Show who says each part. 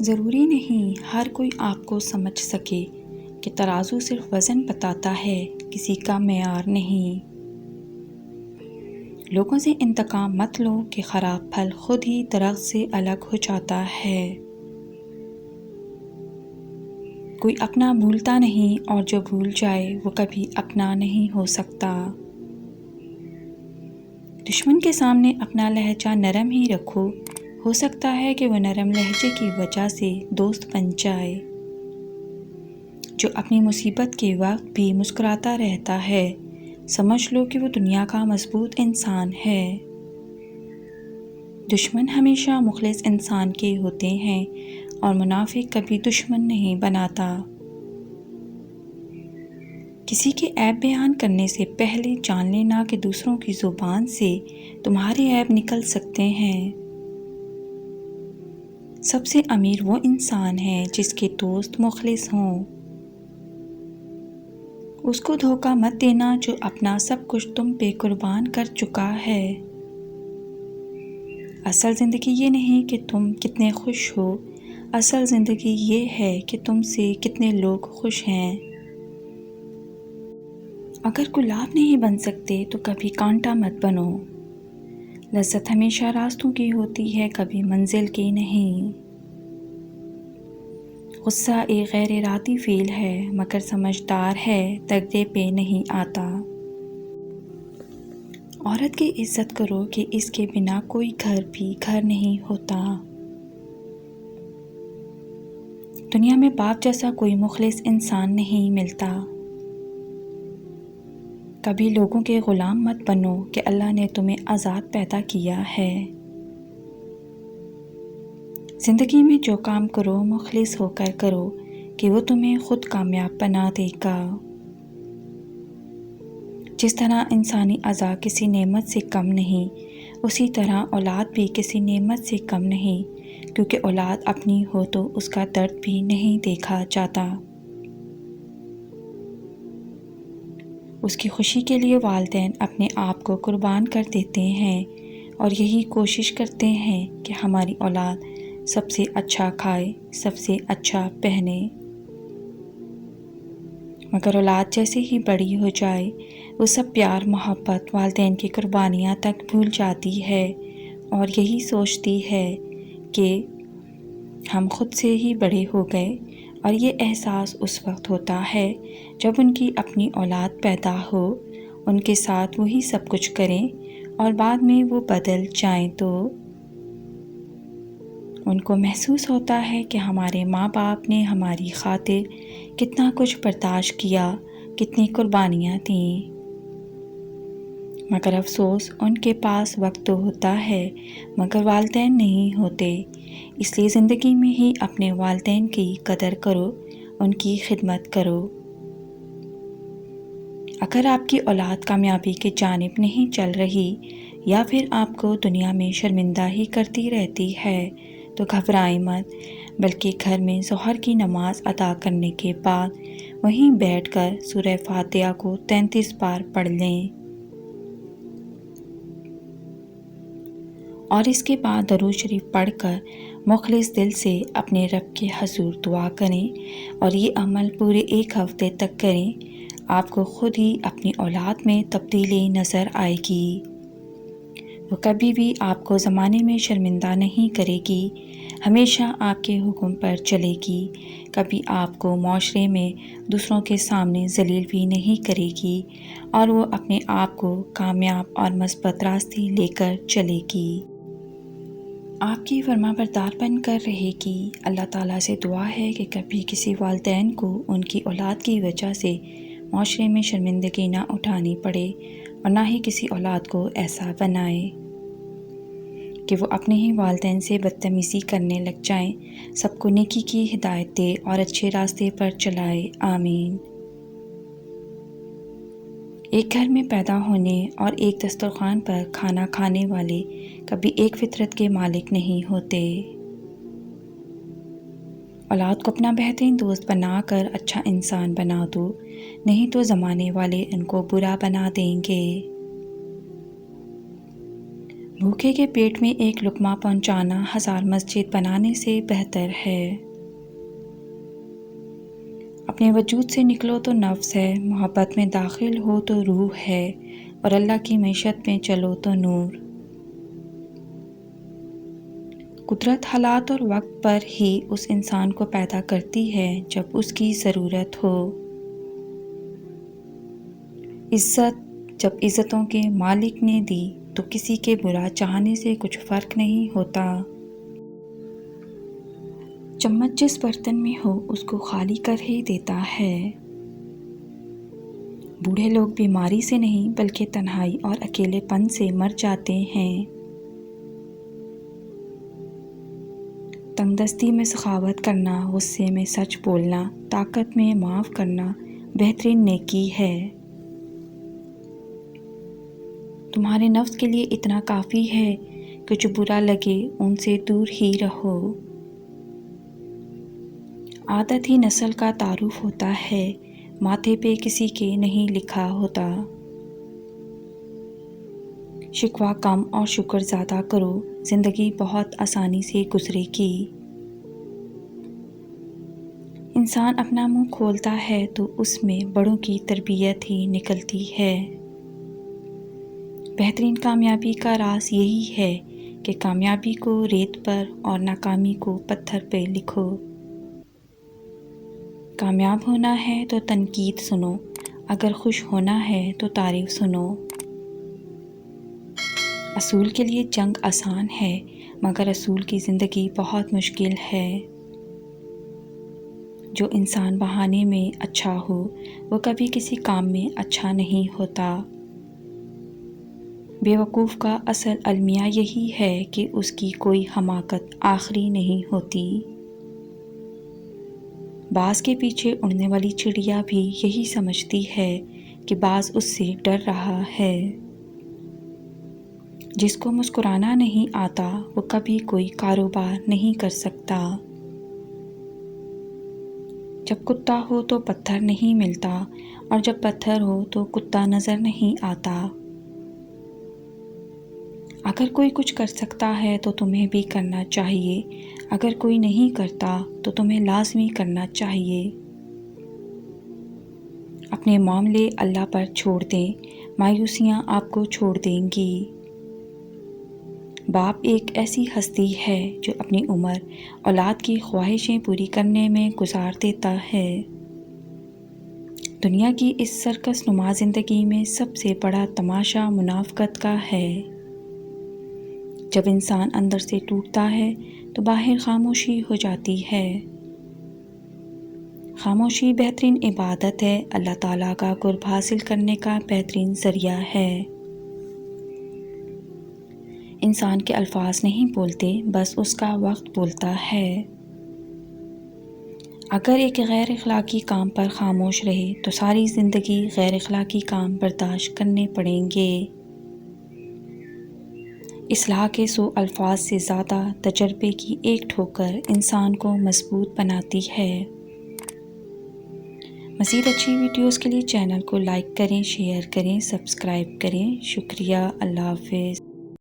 Speaker 1: ضروری نہیں ہر کوئی آپ کو سمجھ سکے کہ ترازو صرف وزن بتاتا ہے، کسی کا معیار نہیں۔ لوگوں سے انتقام مت لو کہ خراب پھل خود ہی درخت سے الگ ہو جاتا ہے۔ کوئی اپنا بھولتا نہیں اور جو بھول جائے وہ کبھی اپنا نہیں ہو سکتا۔ دشمن کے سامنے اپنا لہجہ نرم ہی رکھو، ہو سکتا ہے کہ وہ نرم لہجے کی وجہ سے دوست بن جائے۔ جو اپنی مصیبت کے وقت بھی مسکراتا رہتا ہے، سمجھ لو کہ وہ دنیا کا مضبوط انسان ہے۔ دشمن ہمیشہ مخلص انسان کے ہوتے ہیں اور منافق کبھی دشمن نہیں بناتا۔ کسی کے عیب بیان کرنے سے پہلے جان لینا کہ دوسروں کی زبان سے تمہارے عیب نکل سکتے ہیں۔ سب سے امیر وہ انسان ہے جس کے دوست مخلص ہوں۔ اس کو دھوکہ مت دینا جو اپنا سب کچھ تم پہ قربان کر چکا ہے۔ اصل زندگی یہ نہیں کہ تم کتنے خوش ہو، اصل زندگی یہ ہے کہ تم سے کتنے لوگ خوش ہیں۔ اگر گلاب نہیں بن سکتے تو کبھی کانٹا مت بنو۔ لذت ہمیشہ راستوں کی ہوتی ہے، کبھی منزل کی نہیں۔ غصہ ایک غیر ارادی فعل ہے مگر سمجھدار ہے، دگدے پہ نہیں آتا۔ عورت کی عزت کرو کہ اس کے بنا کوئی گھر بھی گھر نہیں ہوتا۔ دنیا میں باپ جیسا کوئی مخلص انسان نہیں ملتا۔ کبھی لوگوں کے غلام مت بنو کہ اللہ نے تمہیں آزاد پیدا کیا ہے۔ زندگی میں جو کام کرو مخلص ہو کر کرو کہ وہ تمہیں خود کامیاب بنا دے گا۔ جس طرح انسانی اعضاء کسی نعمت سے کم نہیں، اسی طرح اولاد بھی کسی نعمت سے کم نہیں، کیونکہ اولاد اپنی ہو تو اس کا درد بھی نہیں دیکھا جاتا۔ اس کی خوشی کے لیے والدین اپنے آپ کو قربان کر دیتے ہیں اور یہی کوشش کرتے ہیں کہ ہماری اولاد سب سے اچھا کھائے، سب سے اچھا پہنے۔ مگر اولاد جیسے ہی بڑی ہو جائے وہ سب پیار محبت والدین کی قربانیاں تک بھول جاتی ہے اور یہی سوچتی ہے کہ ہم خود سے ہی بڑے ہو گئے، اور یہ احساس اس وقت ہوتا ہے جب ان کی اپنی اولاد پیدا ہو، ان کے ساتھ وہی سب کچھ کریں اور بعد میں وہ بدل جائیں تو ان کو محسوس ہوتا ہے کہ ہمارے ماں باپ نے ہماری خاطر کتنا کچھ برداشت کیا، کتنی قربانیاں دیں۔ مگر افسوس ان کے پاس وقت تو ہوتا ہے مگر والدین نہیں ہوتے، اس لیے زندگی میں ہی اپنے والدین کی قدر کرو، ان کی خدمت کرو۔ اگر آپ کی اولاد کامیابی کی جانب نہیں چل رہی یا پھر آپ کو دنیا میں شرمندہ ہی کرتی رہتی ہے تو گھبرائیں مت، بلکہ گھر میں ظہر کی نماز ادا کرنے کے بعد وہیں بیٹھ کر سورہ فاتحہ کو 33 بار پڑھ لیں اور اس کے بعد درود شریف پڑھ کر مخلص دل سے اپنے رب کے حضور دعا کریں اور یہ عمل پورے 1 ہفتے تک کریں۔ آپ کو خود ہی اپنی اولاد میں تبدیلی نظر آئے گی۔ وہ کبھی بھی آپ کو زمانے میں شرمندہ نہیں کرے گی، ہمیشہ آپ کے حکم پر چلے گی، کبھی آپ کو معاشرے میں دوسروں کے سامنے ذلیل بھی نہیں کرے گی اور وہ اپنے آپ کو کامیاب اور مثبت راستے لے کر چلے گی۔ آپ کی فرما بردار بن کر رہے گی۔ اللہ تعالیٰ سے دعا ہے کہ کبھی کسی والدین کو ان کی اولاد کی وجہ سے معاشرے میں شرمندگی نہ اٹھانی پڑے اور نہ ہی کسی اولاد کو ایسا بنائے کہ وہ اپنے ہی والدین سے بدتمیزی کرنے لگ جائیں۔ سب کو نیکی کی ہدایت دے اور اچھے راستے پر چلائے، آمین۔ ایک گھر میں پیدا ہونے اور ایک دسترخوان پر کھانا کھانے والے کبھی ایک فطرت کے مالک نہیں ہوتے۔ اولاد کو اپنا بہترین دوست بنا کر اچھا انسان بنا دو، نہیں تو زمانے والے ان کو برا بنا دیں گے۔ بھوکے کے پیٹ میں ایک لقمہ پہنچانا 1000 مسجد بنانے سے بہتر ہے۔ اپنے وجود سے نکلو تو نفس ہے، محبت میں داخل ہو تو روح ہے، اور اللہ کی معیشت میں چلو تو نور۔ قدرت حالات اور وقت پر ہی اس انسان کو پیدا کرتی ہے جب اس کی ضرورت ہو۔ عزت جب عزتوں کے مالک نے دی تو کسی کے برا چاہنے سے کچھ فرق نہیں ہوتا۔ چمچ جس برتن میں ہو اس کو خالی کر ہی دیتا ہے۔ بوڑھے لوگ بیماری سے نہیں بلکہ تنہائی اور اکیلے پن سے مر جاتے ہیں۔ تنگ دستی میں سخاوت کرنا، غصے میں سچ بولنا، طاقت میں معاف کرنا بہترین نیکی ہے۔ تمہارے نفس کے لیے اتنا کافی ہے کہ جو برا لگے ان سے دور ہی رہو۔ عادت ہی نسل کا تعارف ہوتا ہے، ماتھے پہ کسی کے نہیں لکھا ہوتا۔ شکوہ کم اور شکر زیادہ کرو، زندگی بہت آسانی سے گزرے گی۔ انسان اپنا منہ کھولتا ہے تو اس میں بڑوں کی تربیت ہی نکلتی ہے۔ بہترین کامیابی کا راز یہی ہے کہ کامیابی کو ریت پر اور ناکامی کو پتھر پہ لکھو۔ کامیاب ہونا ہے تو تنقید سنو، اگر خوش ہونا ہے تو تعریف سنو۔ اصول کے لیے جنگ آسان ہے مگر اصول کی زندگی بہت مشکل ہے۔ جو انسان بہانے میں اچھا ہو وہ کبھی کسی کام میں اچھا نہیں ہوتا۔ بے وقوف کا اصل المیہ یہی ہے کہ اس کی کوئی حماقت آخری نہیں ہوتی۔ باز کے پیچھے اڑنے والی چڑیا بھی یہی سمجھتی ہے کہ باز اس سے ڈر رہا ہے۔ جس کو مسکرانا نہیں آتا وہ کبھی کوئی کاروبار نہیں کر سکتا۔ جب کتا ہو تو پتھر نہیں ملتا، اور جب پتھر ہو تو کتا نظر نہیں آتا۔ اگر کوئی کچھ کر سکتا ہے تو تمہیں بھی کرنا چاہیے، اگر کوئی نہیں کرتا تو تمہیں لازمی کرنا چاہیے۔ اپنے معاملے اللہ پر چھوڑ دیں، مایوسیاں آپ کو چھوڑ دیں گی۔ باپ ایک ایسی ہستی ہے جو اپنی عمر اولاد کی خواہشیں پوری کرنے میں گزار دیتا ہے۔ دنیا کی اس سرکس نما زندگی میں سب سے بڑا تماشا منافقت کا ہے۔ جب انسان اندر سے ٹوٹتا ہے تو باہر خاموشی ہو جاتی ہے۔ خاموشی بہترین عبادت ہے، اللہ تعالیٰ کا قرب حاصل کرنے کا بہترین ذریعہ ہے۔ انسان کے الفاظ نہیں بولتے، بس اس کا وقت بولتا ہے۔ اگر ایک غیر اخلاقی کام پر خاموش رہے تو ساری زندگی غیر اخلاقی کام برداشت کرنے پڑیں گے۔ اصلاح کے 100 الفاظ سے زیادہ تجربے کی ایک ٹھوکر انسان کو مضبوط بناتی ہے۔ مزید اچھی ویڈیوز کے لیے چینل کو لائک کریں، شیئر کریں، سبسکرائب کریں۔ شکریہ، اللہ حافظ۔